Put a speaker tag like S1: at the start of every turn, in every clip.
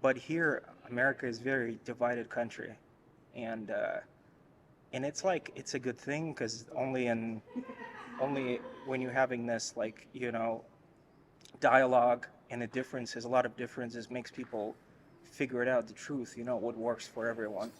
S1: but here, America is very divided country, and it's like it's a good thing because only when you're having this like dialogue and a lot of differences makes people figure it out the truth. What works for everyone.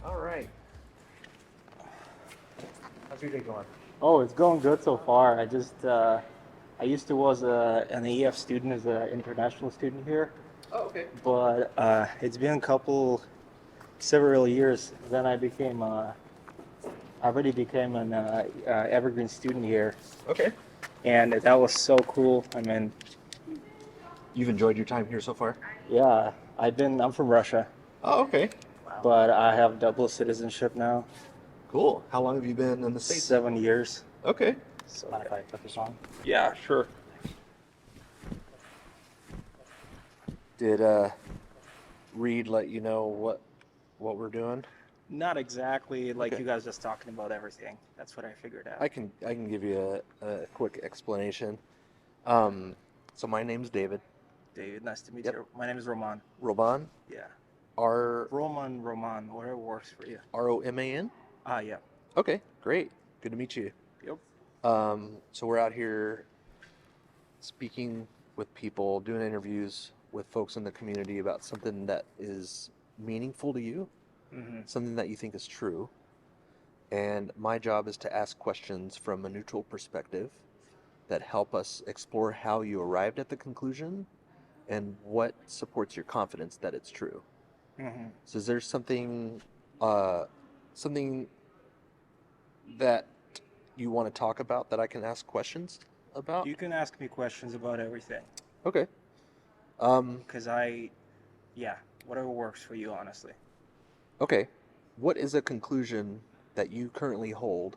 S2: All right. How's your day going?
S1: Oh, it's going good so far. I used to was an EF student as an international student here,
S2: Oh, okay.
S1: but it's been several years. Then I already became an evergreen student here,
S2: Okay.
S1: and that was so cool. I mean,
S2: You've enjoyed your time here so far?
S1: yeah, I'm from Russia,
S2: Oh, okay.
S1: but I have double citizenship now,
S2: Cool. How long have you been in the States?
S1: 7 years.
S2: Okay.
S1: So mind if I put this on? Yeah, sure.
S2: Did Reed let you know what we're doing?
S1: Not exactly like
S2: Okay.
S1: you guys just talking about everything. That's what I figured out.
S2: I can give you a quick explanation. So my name's David.
S1: David, nice to meet
S2: Yep.
S1: you. My name is Roman.
S2: Roman.
S1: Yeah.
S2: R
S1: Roman, whatever works for you.
S2: Roman.
S1: Yeah.
S2: Okay, great. Good to meet you.
S1: Yep.
S2: So we're out here speaking with people, doing interviews with folks in the community about something that is meaningful to you,
S1: Mm-hmm.
S2: something that you think is true. And my job is to ask questions from a neutral perspective that help us explore how you arrived at the conclusion and what supports your confidence that it's true.
S1: Mm-hmm.
S2: So is there something something that you want to talk about that I can ask questions about?
S1: You can ask me questions about everything.
S2: Okay.
S1: Because whatever works for you, honestly.
S2: Okay. What is a conclusion that you currently hold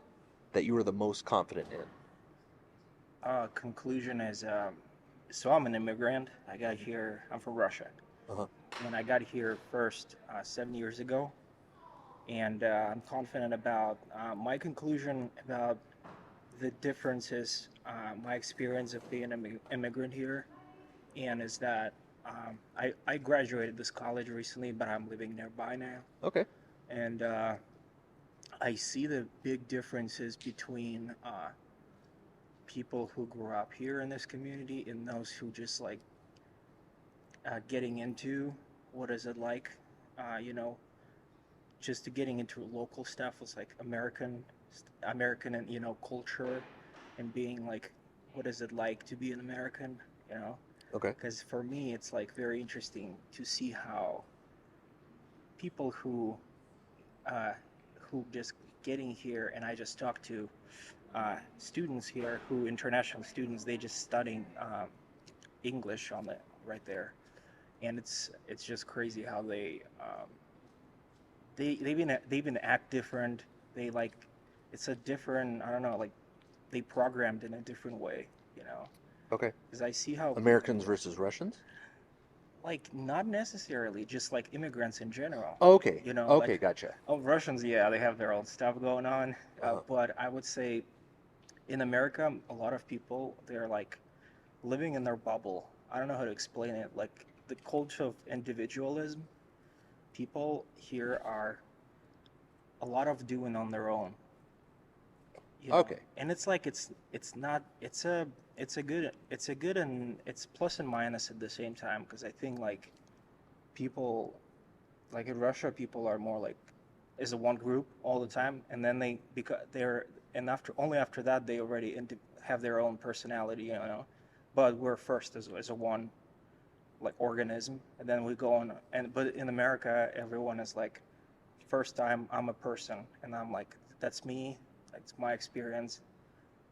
S2: that you are the most confident in?
S1: Conclusion is, so I'm an immigrant. I'm from Russia.
S2: Uh-huh.
S1: And I got here first 7 years ago. And I'm confident about my conclusion about the differences, my experience of being an immigrant here, and is that I graduated this college recently, but I'm living nearby now.
S2: Okay.
S1: And I see the big differences between people who grew up here in this community and those who just like getting into what is it like, you know, just to getting into local stuff was like American and culture and being like, what is it like to be an American, you know?
S2: Okay.
S1: Because for me, it's like very interesting to see how people who just getting here, and I just talked to students here international students, they just studying English on the right there, and it's just crazy how they even act different. They like it's a different, I don't know, like they programmed in a different way, you know.
S2: Okay.
S1: Because I see how
S2: Americans versus Russians?
S1: like not necessarily, just like immigrants in general.
S2: Oh, okay.
S1: You know,
S2: Okay,
S1: like
S2: gotcha.
S1: Russians, yeah, they have their own stuff going on.
S2: Uh-huh.
S1: But I would say in America, a lot of people, they're like living in their bubble. I don't know how to explain it. Like the culture of individualism, people here are a lot of doing on their own. you know.
S2: Okay.
S1: And it's like it's not it's a good and it's plus and minus at the same time, because I think like people like in Russia, people are more like is a one group all the time, and then they because they're and after only after that they already have their own personality, you know. But we're first as a one like organism, and then we go on. And but in America, everyone is like, first time I'm a person, and I'm like that's me, that's my experience,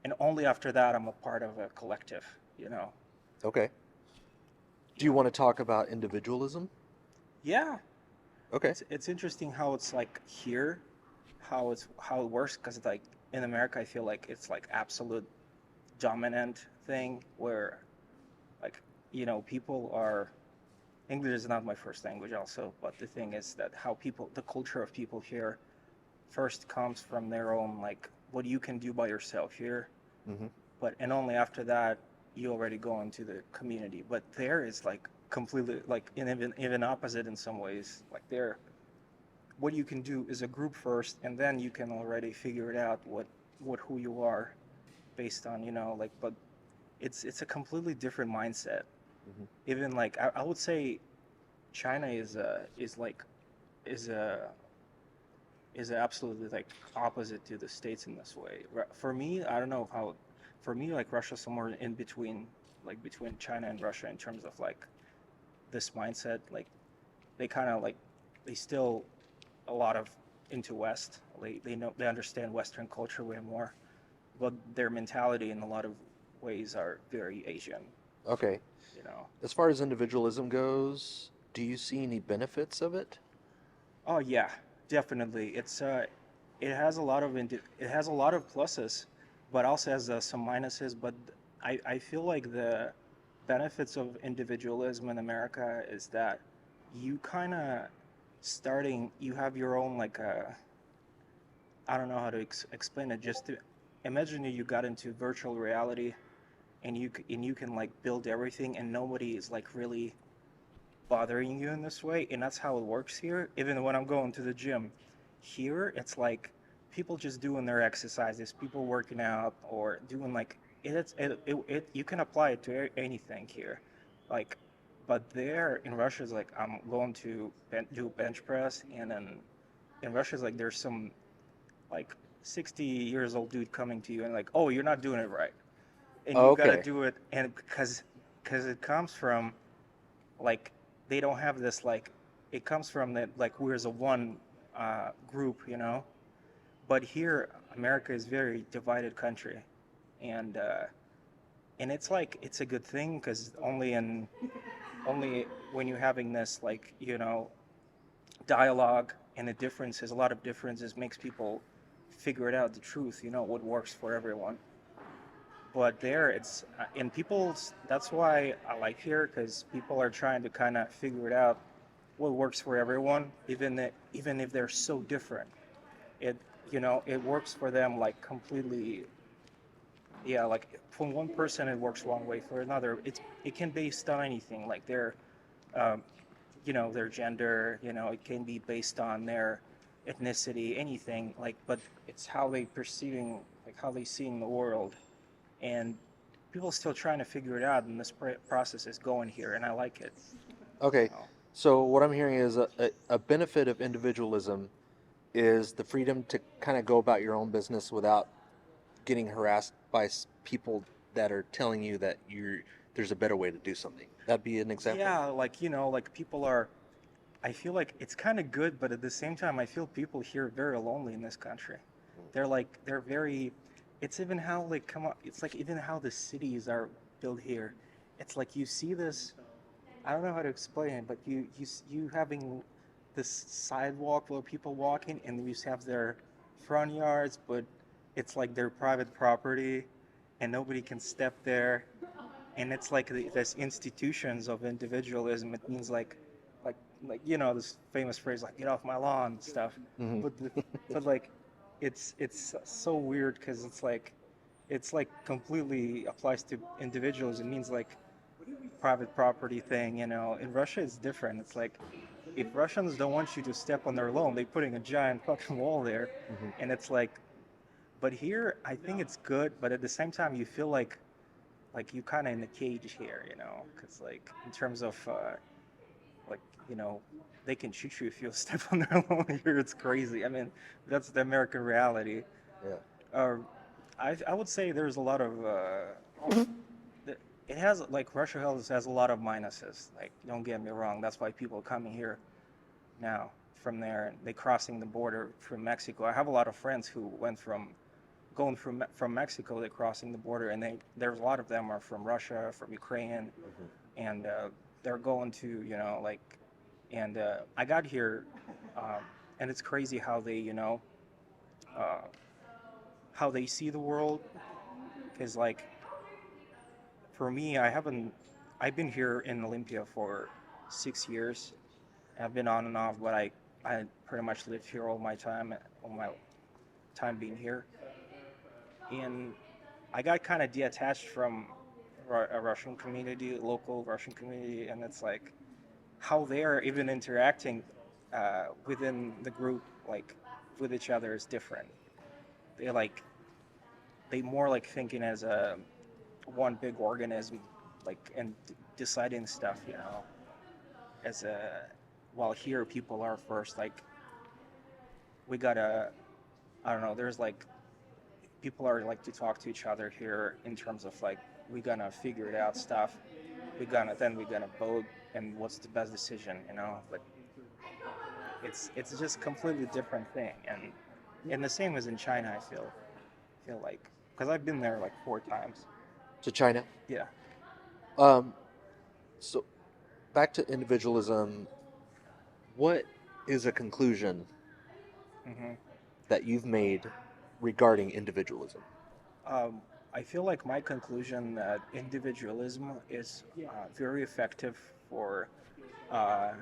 S1: and only after that I'm a part of a collective, you know.
S2: Okay. Do you
S1: Yeah.
S2: want to talk about individualism?
S1: Yeah,
S2: Okay.
S1: it's interesting how it's like here, how it works, because like in America I feel like it's like absolute dominant thing where like people are English is not my first language also, but the thing is that how people the culture of people here first comes from their own like what you can do by yourself here,
S2: Mm-hmm.
S1: but and only after that you already go into the community. But there is like completely like even opposite in some ways. Like there what you can do is a group first, and then you can already figure it out what who you are based on like. But it's a completely different mindset.
S2: Mm-hmm.
S1: Even like I would say China is like is a is absolutely like opposite to the states in this way. For me, I don't know how. For me, like Russia's somewhere in between, like between China and Russia in terms of like this mindset. Like they kind of like they still a lot of into West. They know they understand Western culture way more, but their mentality in a lot of ways are very Asian.
S2: Okay.
S1: You know.
S2: As far as individualism goes, do you see any benefits of it?
S1: Oh yeah, definitely. It has a lot of it has a lot of pluses, but also has some minuses. But I feel like the benefits of individualism in America is that you kind of starting you have your own like I don't know how to explain it. Just to imagine you got into virtual reality and you can like build everything and nobody is like really bothering you in this way, and that's how it works here. Even when I'm going to the gym here, it's like people just doing their exercises, people working out or doing like you can apply it to anything here, like. But there in Russia is like I'm going to do bench press, and then in Russia is like there's some like 60 years old dude coming to you and like, oh, you're not doing it right, and you got to
S2: Okay.
S1: do it. And because it comes from like they don't have this like it comes from that like we're as a one group, but here America is very divided country, and it's like it's a good thing because only when you're having this like dialogue and the differences, a lot of differences makes people figure it out the truth, what works for everyone. But there it's and people that's why I like here, because people are trying to kind of figure it out what works for everyone, even if they're so different. It it works for them like completely. Yeah, like for one person it works one way, for another it can be based on anything, like um, their gender, it can be based on their ethnicity, anything, like, but it's how they perceiving, like how they seeing the world. And people still trying to figure it out, and this process is going here, and I like it.
S2: Okay.
S1: So,
S2: So what I'm hearing is a benefit of individualism is the freedom to kind of go about your own business without getting harassed by people that are telling you that there's a better way to do something. That'd be an example.
S1: yeah, like like people are. I feel like it's kind of good, but at the same time, I feel people here are very lonely in this country. They're very. It's even how like come up. It's like even how the cities are built here. It's like you see this. I don't know how to explain it, but you having this sidewalk where people walking, and you have their front yards, but it's like their private property, and nobody can step there. And it's like this institutions of individualism. It means like this famous phrase like "get off my lawn" and stuff.
S2: Hmm.
S1: But but like it's so weird because it's like completely applies to individuals. It means like private property thing. In Russia it's different. It's like if Russians don't want you to step on their lawn, they're putting a giant fucking wall there,
S2: Hmm.
S1: and it's like But here, I think it's good, but at the same time, you feel like you kind of in a cage here, you know, because like in terms of like you know, they can shoot you if you step on their lawn here. It's crazy. I mean, that's the American reality.
S2: Yeah.
S1: Uh, I would say there's a lot of it has like Russia has a lot of minuses. Like don't get me wrong, that's why people are coming here now from there. They crossing the border from Mexico. I have a lot of friends who went from going from Mexico. They're crossing the border, and there's a lot of them are from Russia, from Ukraine,
S2: Hmm.
S1: and they're going to like, and I got here, um, and it's crazy how they uh, how they see the world. Because like for me, I've been here in Olympia for 6 years. I've been on and off, but I pretty much lived here all my time being here, and I got kind of detached from a Russian community, local Russian community, and it's like how they're even interacting within the group, like with each other, is different. They like they more like thinking as a one big organism, like and deciding stuff, as a while here people are first like we gotta I don't know. There's like people are like to talk to each other here in terms of like we gonna figure it out stuff. We gonna vote and what's the best decision, But it's just completely different thing, and the same as in China. I feel like because I've been there like 4 times.
S2: To China.
S1: Yeah.
S2: Um, so back to individualism. What is a conclusion
S1: hmm
S2: that you've made regarding individualism?
S1: Um, I feel like my conclusion that individualism is very effective for uh,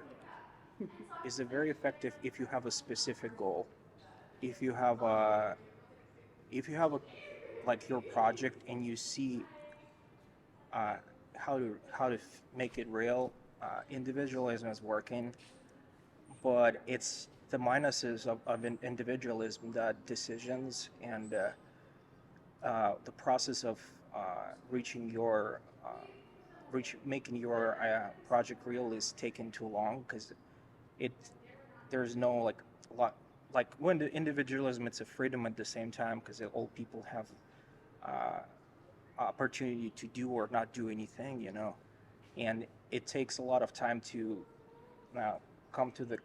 S1: very effective if you have a specific goal. If you have a like your project and you see uh, how to make it real. Individualism is working, but it's the minuses of individualism, that decisions and the process of reaching your making your project real is taking too long because it there's no like lot like when the individualism it's a freedom at the same time because all people have uh, opportunity to do or not do anything, and it takes a lot of time to uh, come to the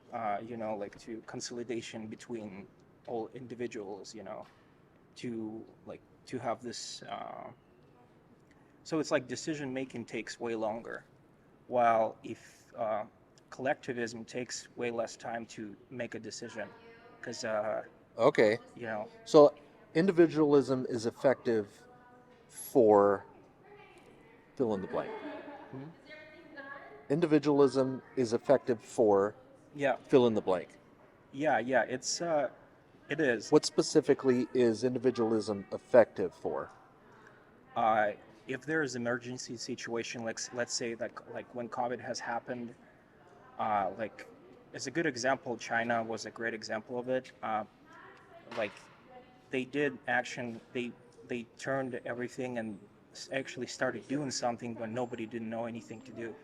S1: like to consolidation between all individuals, to like to have this so it's like decision making takes way longer, while if collectivism takes way less time to make a decision because
S2: Okay.
S1: you know
S2: So individualism is effective for fill in the blank.
S1: hmm?
S2: Individualism is effective for
S1: Yeah,
S2: fill in the blank.
S1: yeah, it is.
S2: What specifically is individualism effective for?
S1: uh, if there is emergency situation, like let's say like when COVID has happened, like it's a good example. China was a great example of it. Like they did action. They turned everything and actually started doing something when nobody didn't know anything to do,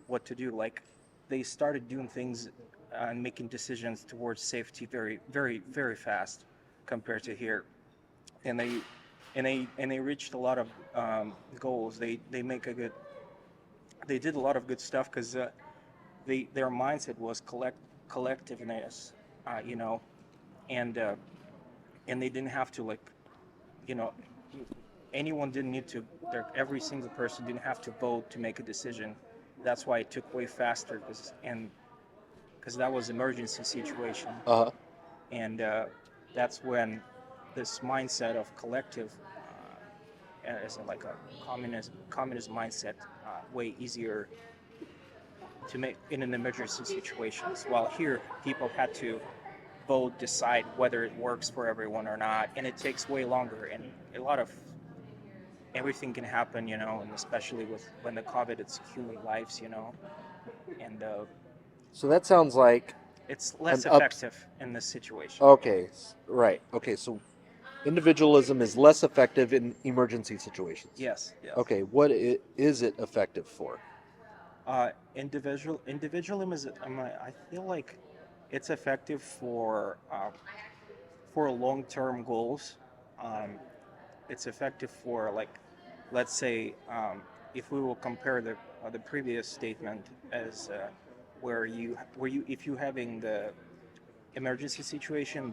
S1: what to do. Like they started doing things and making decisions towards safety very, very, very fast compared to here, and they reached a lot of goals. They did a lot of good stuff because their mindset was collectiveness, uh, you know, and uh, and they didn't have to like you know anyone didn't need to. Every single person didn't have to vote to make a decision. That's why it took way faster because that was emergency situation,
S2: Uh,
S1: and that's when this mindset of collective as like a communist mindset way easier to make in an emergency situations. While here, people had to vote, decide whether it works for everyone or not, and it takes way longer. And a lot of everything can happen, and especially with when the COVID, it's human lives, and
S2: so that sounds like
S1: it's
S2: an
S1: less
S2: ups.
S1: effective in this situation.
S2: Okay, right. Okay, so Individualism is less effective in emergency situations.
S1: Yes, yes.
S2: Okay, what is it effective for?
S1: Individualism is. I feel like it's effective for long-term goals. Um, it's effective for, like, let's say, if we will compare the previous statement as where you if you having the emergency situation,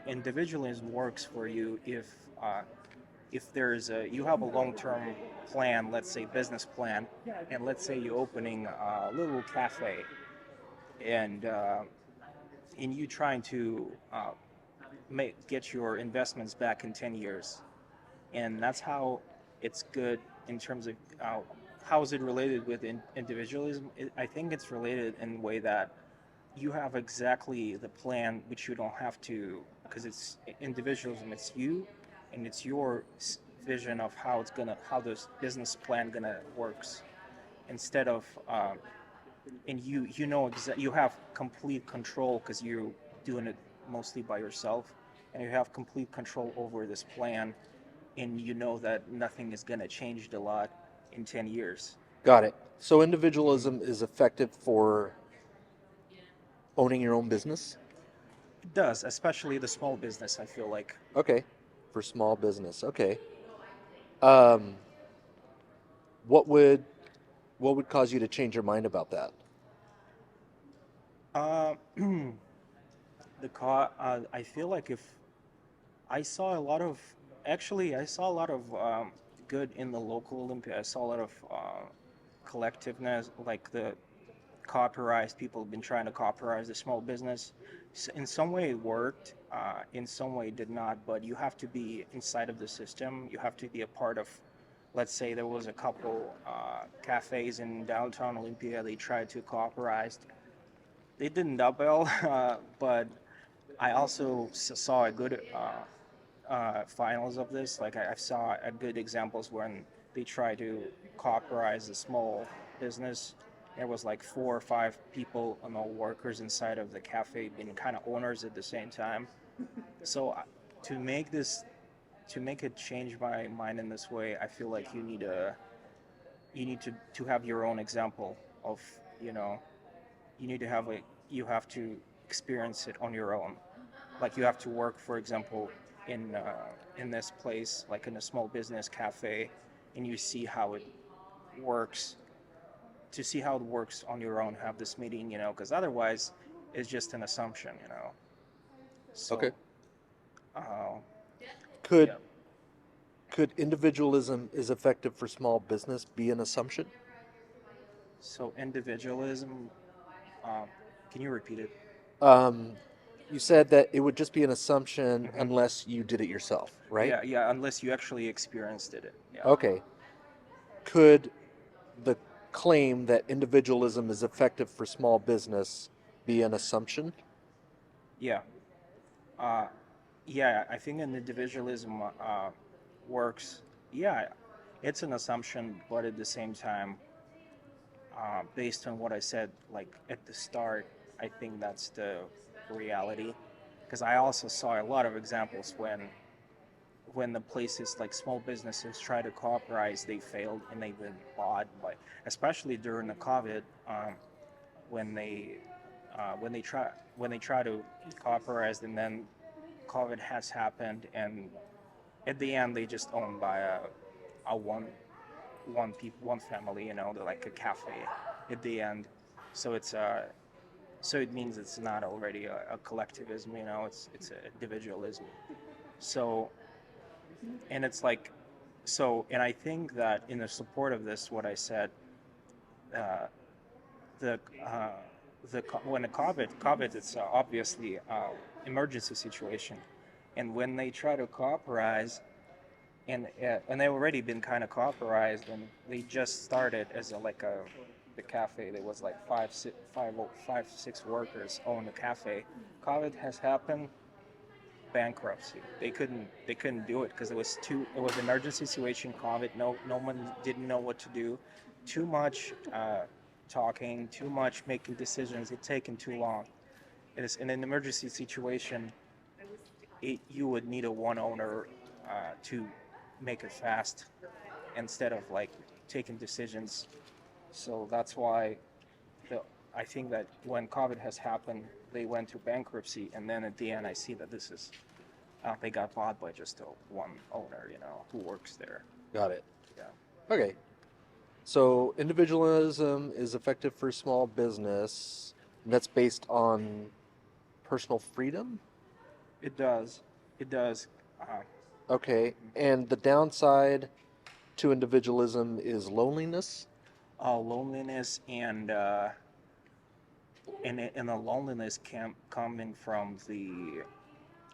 S1: individualism works for you if there's a you have a long-term plan, let's say business plan, and let's say you're opening a little cafe, and you trying to get your investments back in 10 years, and that's how it's good in terms of how is it related with individualism. I think it's related in a way that you have exactly the plan, which you don't have to, because it's individualism. It's you, and it's your vision of how this business plan gonna works, instead of and you know you have complete control because you're doing it mostly by yourself, and you have complete control over this plan, and you know that nothing is gonna change a lot in 10 years.
S2: Got it. So individualism is effective for owning your own business?
S1: It does, especially the small business, I feel like.
S2: Okay. For small business. Okay. Um, what would cause you to change your mind about that?
S1: Uh, I feel like if I saw a lot of I saw a lot of good in the local Olympia. I saw a lot of collectiveness, like the cooperatize. People have been trying to cooperatize the small business. In some way it worked, in some way it did not. But you have to be inside of the system. You have to be a part of. Let's say there was a couple cafes in downtown Olympia. They tried to cooperatize. They didn't do well, but I also saw a good finals of this. Like I saw a good examples when they try to cooperatize a small business. There was like 4 or 5 people, workers inside of the cafe, being kind of owners at the same time. So to make this, to make it change my mind in this way, I feel like you need to have your own example of, you know, you need to have you have to experience it on your own. Like you have to work, for example, in this place, like in a small business cafe, and you see how it works. To see how it works on your own, have this meeting, because otherwise, it's just an assumption,
S2: Okay.
S1: So, uh,
S2: Could
S1: yeah.
S2: individualism is effective for small business be an assumption?
S1: So individualism. Um, can you repeat it?
S2: Um, you said that it would just be an assumption
S1: Hmm.
S2: unless you did it yourself, right?
S1: Yeah, yeah. Unless you actually experienced it. Yeah.
S2: Okay. Could the claim that individualism is effective for small business be an assumption?
S1: Yeah. Uh, yeah. I think an individualism works. Yeah, it's an assumption, but at the same time, based on what I said, like at the start, I think that's the reality. Because I also saw a lot of examples when the places like small businesses try to cooperatize, they failed and they've been bought by, especially during the COVID, when they when they try to cooperatize, and then COVID has happened, and at the end they just owned by a one family, they're like a cafe at the end. So so it means it's not already a collectivism, it's a individualism. So, and it's like, and I think that in the support of this, what I said, uh, the uh, when the COVID, it's obviously emergency situation, and when they try to cooperatize, and they've already been kind of cooperized, and they just started as the cafe. There was like five, 6 workers own the cafe. COVID has happened, bankruptcy. They couldn't do it because it was emergency situation. COVID, no one didn't know what to do. Too much talking, too much making decisions. It taken too long. It is in an emergency situation. You would need a one owner to make it fast instead of like taking decisions. So that's why the, I think that when COVID has happened, they went to bankruptcy, and then at the end, I see that this is they got bought by just one owner, who works there.
S2: Got it.
S1: Yeah.
S2: Okay. So individualism is effective for small business, and that's based on personal freedom?
S1: It does. It does.
S2: Okay. And the downside to individualism is loneliness?
S1: Loneliness and the loneliness coming from the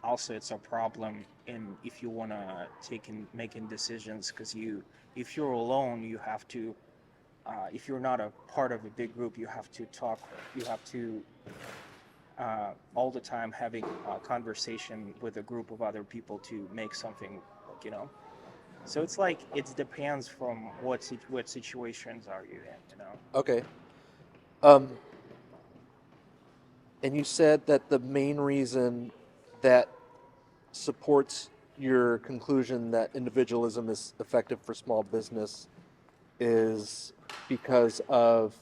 S1: also it's a problem in if you want to making decisions because if you're alone you have to if you're not a part of a big group you have to talk you have to all the time having a conversation with a group of other people to make something so it's like it depends from what situations are you in.
S2: Okay. Um, and you said that the main reason that supports your conclusion that individualism is effective for small business is because of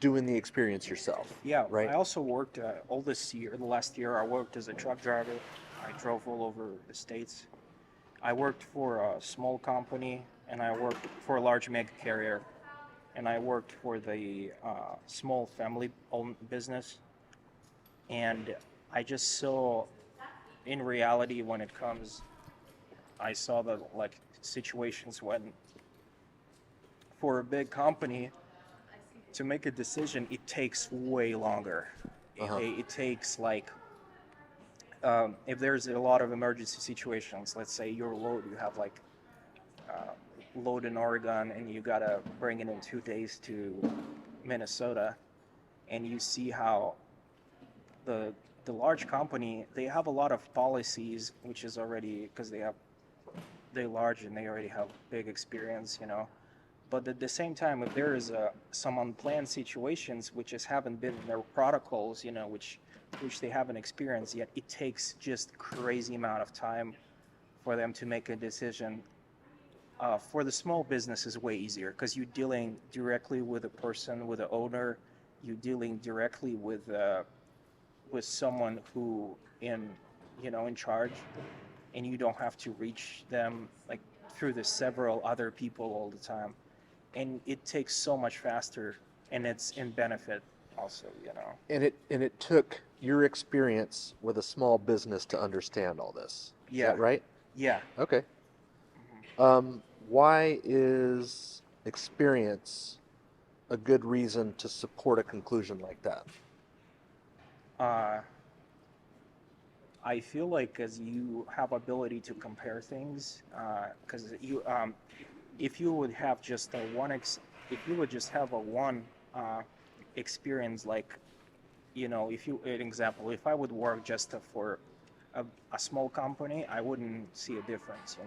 S2: doing the experience yourself.
S1: Yeah,
S2: Right?
S1: I also worked the last year I worked as a truck driver. I drove all over the states. I worked for a small company and I worked for a large mega carrier and I worked for the small family owned business. And I just saw in reality when it comes I saw the like situations when for a big company to make a decision it takes way longer.
S2: Uh-huh.
S1: It takes like if there's a lot of emergency situations, let's say your load you have like load in Oregon and you gotta bring it in 2 days to Minnesota, and you see how the the large company they have a lot of policies which is already because they're large and they already have big experience, but at the same time if there is some unplanned situations which just haven't been in their protocols, which they haven't experienced yet, it takes just crazy amount of time for them to make a decision. For the small business is way easier because you're dealing directly with a person, with the owner. You're dealing directly with someone who in charge, and you don't have to reach them like through the several other people all the time, and it takes so much faster, and it's in benefit also.
S2: And it took your experience with a small business to understand all this. Is
S1: Yeah,
S2: that right?
S1: yeah.
S2: Okay. Why is experience a good reason to support a conclusion like that?
S1: Uh, I feel like as you have ability to compare things, because if you would have just if you would just have a one experience, like if you, an example, if I would work just for a small company, I wouldn't see a difference.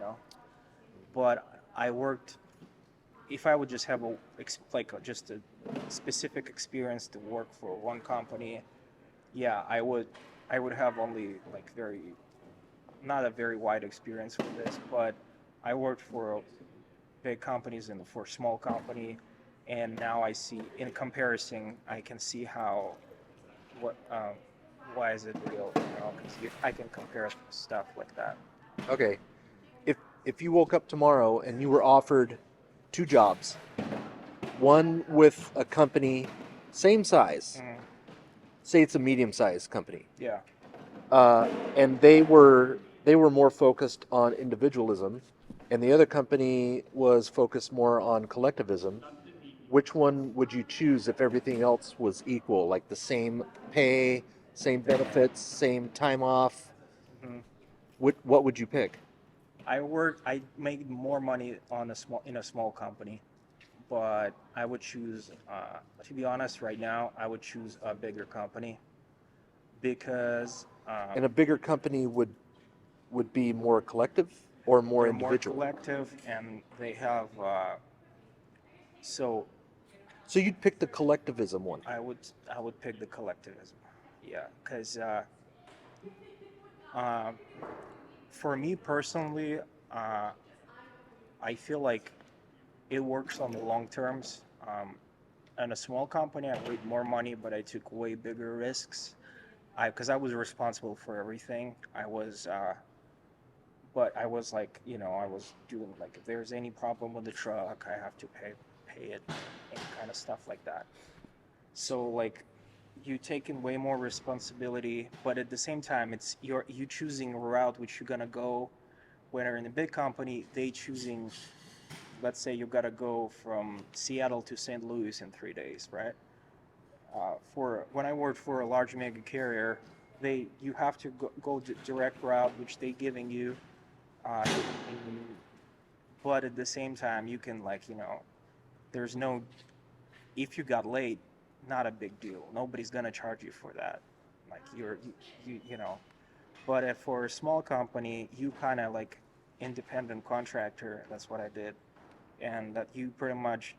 S1: But I worked. If I would just have just a specific experience to work for one company, yeah, I would have only like not a very wide experience with this, but I worked for big companies and for small company, and now I see in comparison, I can see how what why is it real, because I can compare stuff like that.
S2: Okay. If you woke up tomorrow and you were offered two jobs, one with a company same size,
S1: Mm,
S2: say it's a medium-sized company,
S1: yeah.
S2: and they were more focused on individualism, and the other company was focused more on collectivism. Which one would you choose if everything else was equal, like the same pay, same benefits, same time off?
S1: hmm
S2: What would you pick?
S1: I made more money in a small company, but I would choose, to be honest, right now, I would choose a bigger company because
S2: And a bigger company would be more collective or more
S1: they're more
S2: individual.
S1: collective and they have, so
S2: So you'd pick the collectivism one.
S1: I would pick the collectivism. Yeah, because uh, for me personally, I feel like it works on the long terms. In a small company, I made more money, but I took way bigger risks. Because I was responsible for everything. But I was like, I was doing like, if there's any problem with the truck, I have to pay it, and kind of stuff like that. So like, you taking way more responsibility, but at the same time, it's you choosing a route which you're gonna go. When you're in a big company, they choosing, let's say you gotta go from Seattle to St. Louis in 3 days, right? For when I worked for a large mega carrier, you have to go direct route, which they giving you, but at the same time, you can like, there's no, if you got late, not a big deal. Nobody's gonna charge you for that. Like you know. But if for a small company, you kind of like independent contractor. That's what I did, and that you pretty much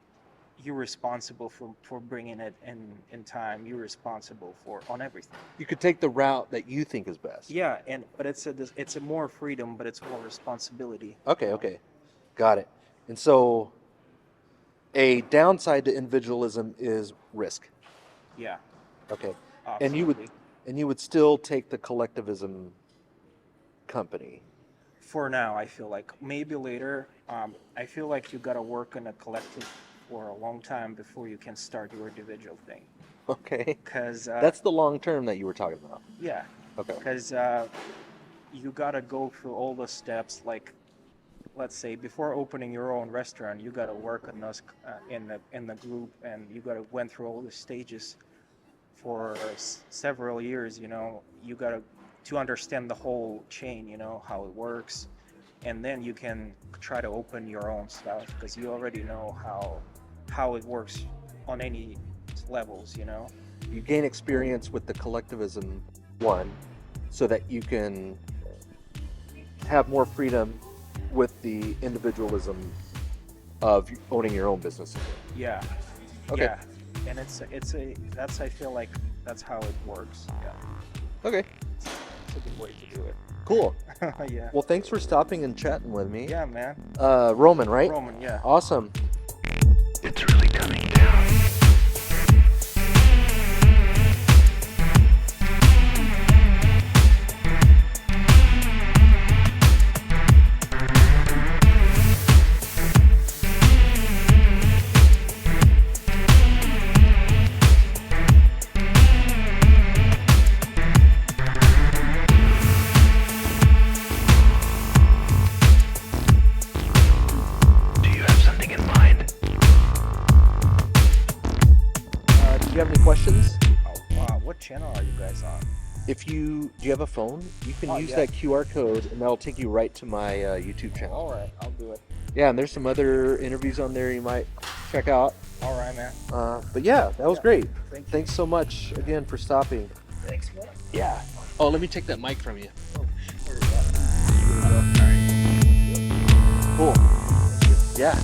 S1: you're responsible for bringing it in time. You're responsible for on everything.
S2: You could take the route that you think is best.
S1: Yeah, but it's a more freedom, but it's more responsibility.
S2: Okay. Got it. And so a downside to individualism is risk.
S1: Yeah.
S2: Okay.
S1: Absolutely.
S2: And you would still take the collectivism company.
S1: For now, I feel like maybe later. I feel like you gotta work in a collective for a long time before you can start your individual thing.
S2: Okay.
S1: Because
S2: That's the long term that you were talking about.
S1: yeah.
S2: Okay.
S1: Because you gotta go through all the steps. Like, let's say before opening your own restaurant, you gotta work on those in the group, and you gotta went through all the stages for several years. You gotta to understand the whole chain. How it works, and then you can try to open your own stuff because you already know how it works on any levels.
S2: You gain experience with the collectivism one so that you can have more freedom with the individualism of owning your own business.
S1: Yeah.
S2: Okay.
S1: Yeah. And I feel like that's how it works. Yeah.
S2: Okay.
S1: It's a good way to do it.
S2: Cool.
S1: Yeah.
S2: Well, thanks for stopping and chatting with me.
S1: Yeah, man.
S2: Roman, right?
S1: Roman, yeah.
S2: Awesome.
S3: It's really coming down. Do you have something in mind?
S2: Do you have any questions?
S1: Oh, wow. What channel are you guys on?
S2: Do you have a phone? You can use
S1: yeah.
S2: that QR code and that'll take you right to my YouTube channel.
S1: All right, I'll do it.
S2: Yeah, and there's some other interviews on there you might check out.
S1: All right, man.
S2: But yeah, that was great.
S1: Thank you.
S2: Thanks so much again for stopping.
S1: Thanks, man.
S2: Yeah. Oh, let me take that mic from you.
S1: Oh, sure. All right.
S2: Cool. Yeah.